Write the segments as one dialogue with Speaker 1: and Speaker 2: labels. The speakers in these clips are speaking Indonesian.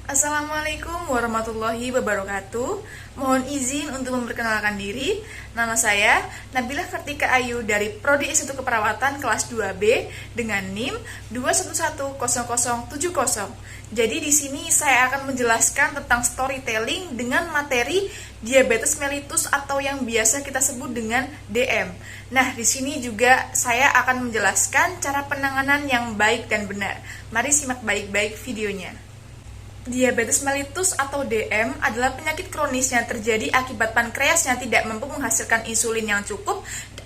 Speaker 1: Assalamualaikum warahmatullahi wabarakatuh. Mohon izin untuk memperkenalkan diri. Nama saya Nabilah Kartika Ayu dari Prodi S1 Keperawatan kelas 2B dengan NIM 2110070. Jadi di sini saya akan menjelaskan tentang storytelling dengan materi diabetes mellitus atau yang biasa kita sebut dengan DM. Nah, di sini juga saya akan menjelaskan cara penanganan yang baik dan benar. Mari simak baik-baik videonya. Diabetes mellitus atau DM adalah penyakit kronis yang terjadi akibat pankreas yang tidak mampu menghasilkan insulin yang cukup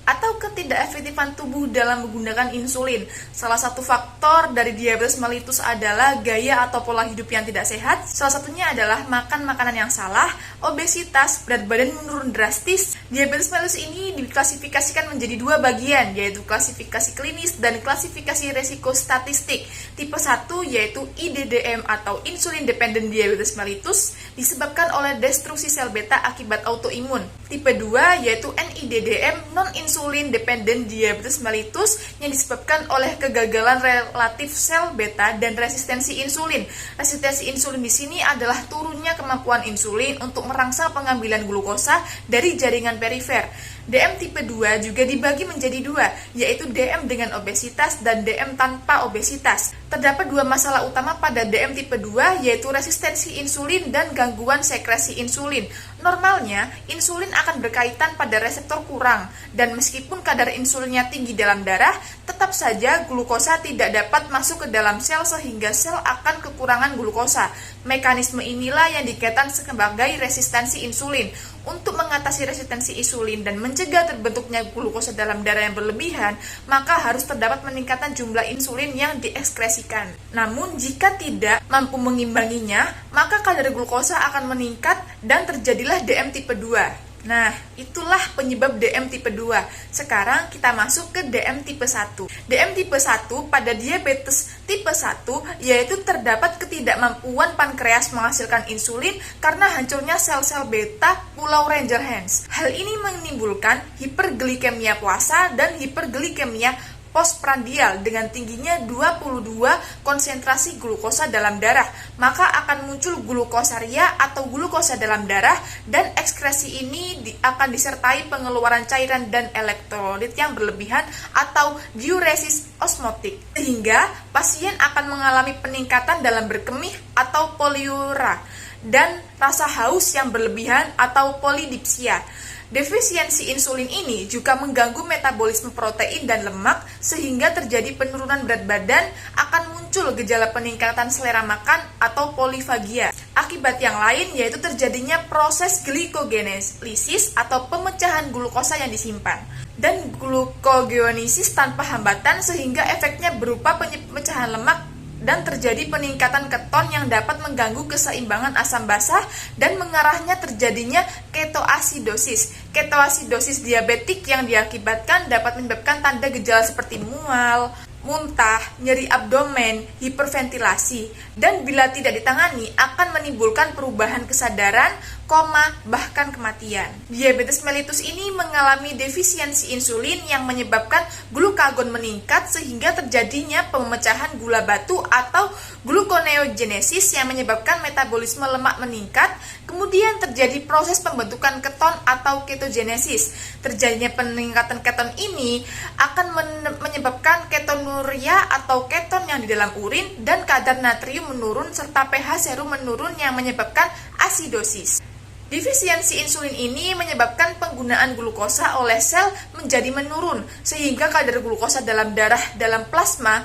Speaker 1: atau ketidakefektifan tubuh dalam menggunakan insulin. Salah satu faktor dari diabetes mellitus adalah gaya atau pola hidup yang tidak sehat. Salah satunya adalah makan makanan yang salah, obesitas, berat badan menurun drastis. Diabetes mellitus ini diklasifikasikan menjadi dua bagian, yaitu klasifikasi klinis dan klasifikasi resiko statistik. Tipe 1 yaitu IDDM atau Insulin Dependent Diabetes Mellitus disebabkan oleh destruksi sel beta akibat autoimun. Tipe 2 yaitu NIDDM Non-Insulin Dependent Diabetes Mellitus yang disebabkan oleh kegagalan relatif sel beta dan resistensi insulin. Resistensi insulin di sini adalah turunnya kemampuan insulin untuk merangsang pengambilan glukosa dari jaringan perifer. DM tipe 2 juga dibagi menjadi dua, yaitu DM dengan obesitas dan DM tanpa obesitas. Terdapat dua masalah utama pada DM tipe 2, yaitu resistensi insulin dan gangguan sekresi insulin. Normalnya, insulin akan berkaitan pada reseptor kurang, dan meskipun kadar insulinnya tinggi dalam darah, tetap saja glukosa tidak dapat masuk ke dalam sel sehingga sel akan kekurangan glukosa. Mekanisme inilah yang dikaitkan sebagai resistensi insulin. Untuk mengatasi resistensi insulin dan mencegah terbentuknya glukosa dalam darah yang berlebihan, maka harus terdapat peningkatan jumlah insulin yang diekskresikan. Namun, jika tidak mampu mengimbanginya, maka kadar glukosa akan meningkat dan terjadilah DM tipe 2. Nah, itulah penyebab DM tipe 2. Sekarang kita masuk ke DM tipe 1. DM tipe 1 pada diabetes tipe 1 yaitu terdapat ketidakmampuan pankreas menghasilkan insulin karena hancurnya sel-sel beta pulau Langerhans. Hal ini menimbulkan hiperglikemia puasa dan hiperglikemia postprandial dengan tingginya 22 konsentrasi glukosa dalam darah, maka akan muncul glukosaria atau glukosa dalam darah, dan ekskresi ini akan disertai pengeluaran cairan dan elektrolit yang berlebihan atau diuresis osmotik, sehingga pasien akan mengalami peningkatan dalam berkemih atau poliura dan rasa haus yang berlebihan atau polidipsia. Defisiensi insulin ini juga mengganggu metabolisme protein dan lemak sehingga terjadi penurunan berat badan, akan muncul gejala peningkatan selera makan atau polifagia. Akibat yang lain yaitu terjadinya proses glikogenolisis atau pemecahan glukosa yang disimpan dan glukogenesis tanpa hambatan sehingga efeknya berupa pemecahan lemak dan terjadi peningkatan keton yang dapat mengganggu keseimbangan asam basa dan mengarahnya terjadinya ketoasidosis. Ketoasidosis diabetik yang diakibatkan dapat menyebabkan tanda gejala seperti mual, muntah, nyeri abdomen, hiperventilasi, dan bila tidak ditangani akan menimbulkan perubahan kesadaran, koma, bahkan kematian. Diabetes mellitus ini mengalami defisiensi insulin yang menyebabkan glukagon meningkat sehingga terjadinya pemecahan gula batu atau gluconeogenesis yang menyebabkan metabolisme lemak meningkat. Kemudian terjadi proses pembentukan keton atau ketogenesis. Terjadinya peningkatan keton ini akan menyebabkan ketonuria atau keton yang di dalam urin dan kadar natrium menurun serta pH serum menurun yang menyebabkan asidosis. Defisiensi insulin ini menyebabkan penggunaan glukosa oleh sel menjadi menurun sehingga kadar glukosa dalam darah dalam plasma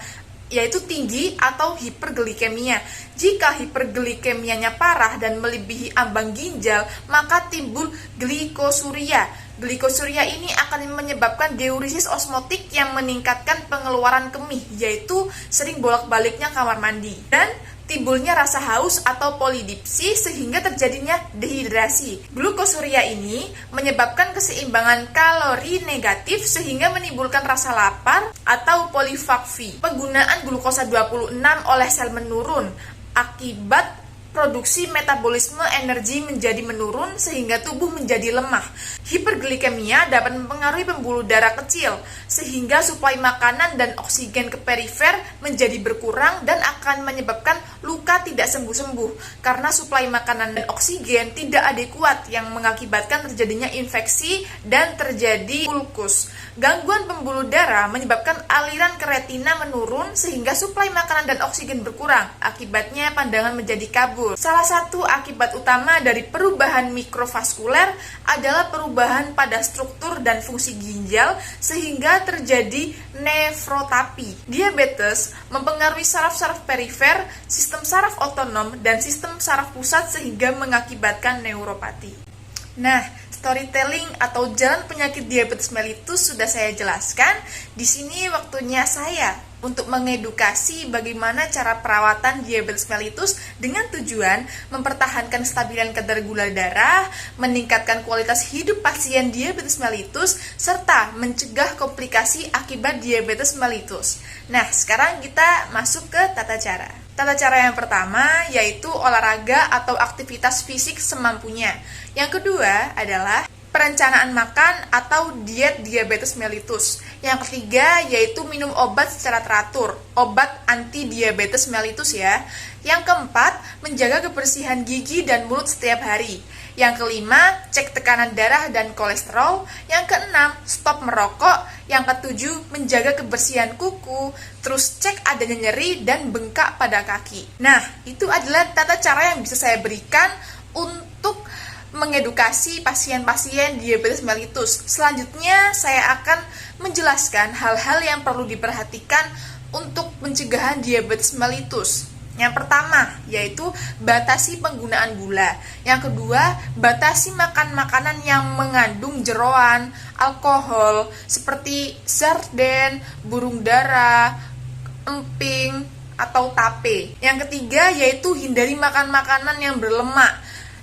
Speaker 1: yaitu tinggi atau hiperglikemia. Jika hiperglikemianya parah dan melebihi ambang ginjal, maka timbul glikosuria. Glikosuria ini akan menyebabkan diuresis osmotik yang meningkatkan pengeluaran kemih, yaitu sering bolak-baliknya kamar mandi, dan timbulnya rasa haus atau polidipsi sehingga terjadinya dehidrasi. Glukosuria ini menyebabkan keseimbangan kalori negatif sehingga menimbulkan rasa lapar atau polifagfi. Penggunaan glukosa 26 oleh sel menurun akibat produksi metabolisme energi menjadi menurun sehingga tubuh menjadi lemah. Hiperglikemia dapat mempengaruhi pembuluh darah kecil sehingga suplai makanan dan oksigen ke perifer menjadi berkurang dan akan menyebabkan luka tidak sembuh-sembuh karena suplai makanan dan oksigen tidak adekuat yang mengakibatkan terjadinya infeksi dan terjadi ulkus. Gangguan pembuluh darah menyebabkan aliran ke retina menurun sehingga suplai makanan dan oksigen berkurang. Akibatnya pandangan menjadi kabur. Salah satu akibat utama dari perubahan mikrovaskuler adalah perubahan pada struktur dan fungsi ginjal sehingga terjadi nefropapi. Diabetes mempengaruhi saraf-saraf perifer, sistem saraf otonom, dan sistem saraf pusat sehingga mengakibatkan neuropati. Nah, storytelling atau jalan penyakit diabetes mellitus sudah saya jelaskan. Di sini waktunya saya untuk mengedukasi bagaimana cara perawatan diabetes mellitus dengan tujuan mempertahankan stabilan kadar gula darah, meningkatkan kualitas hidup pasien diabetes mellitus, serta mencegah komplikasi akibat diabetes mellitus. Nah, sekarang kita masuk ke tata cara. Tata cara yang pertama yaitu olahraga atau aktivitas fisik semampunya. Yang kedua adalah perencanaan makan atau diet diabetes mellitus. Yang ketiga yaitu minum obat secara teratur, obat anti diabetes mellitus ya. Yang keempat, menjaga kebersihan gigi dan mulut setiap hari. Yang kelima, cek tekanan darah dan kolesterol. Yang keenam, stop merokok. Yang ketujuh, menjaga kebersihan kuku. Terus cek adanya nyeri dan bengkak pada kaki. Nah, itu adalah tata cara yang bisa saya berikan untuk mengedukasi pasien-pasien diabetes mellitus. Selanjutnya, saya akan menjelaskan hal-hal yang perlu diperhatikan untuk pencegahan diabetes mellitus. Yang pertama, yaitu batasi penggunaan gula. Yang kedua, batasi makan makanan yang mengandung jeroan, alkohol, seperti sarden, burung dara, emping, atau tape. Yang ketiga, yaitu hindari makan makanan yang berlemak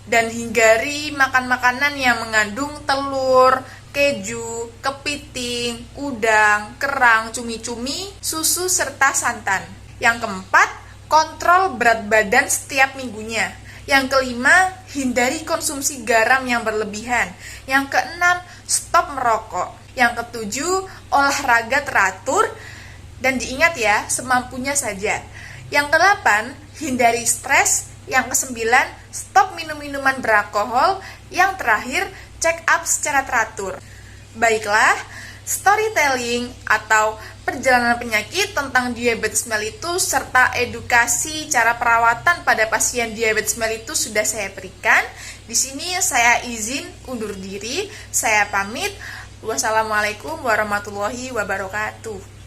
Speaker 1: dan hindari makan makanan yang mengandung telur, keju, kepiting, udang, kerang, cumi-cumi, susu, serta santan. Yang keempat, kontrol berat badan setiap minggunya. Yang kelima, hindari konsumsi garam yang berlebihan. Yang keenam, stop merokok. Yang ketujuh, olahraga teratur. Dan diingat ya, semampunya saja. Yang kedelapan, hindari stres. Yang kesembilan, stop minum minuman beralkohol. Yang terakhir, check up secara teratur. Baiklah, storytelling atau perjalanan penyakit tentang diabetes mellitus serta edukasi cara perawatan pada pasien diabetes mellitus sudah saya berikan. Di sini saya izin undur diri. Saya pamit. Wassalamualaikum warahmatullahi wabarakatuh.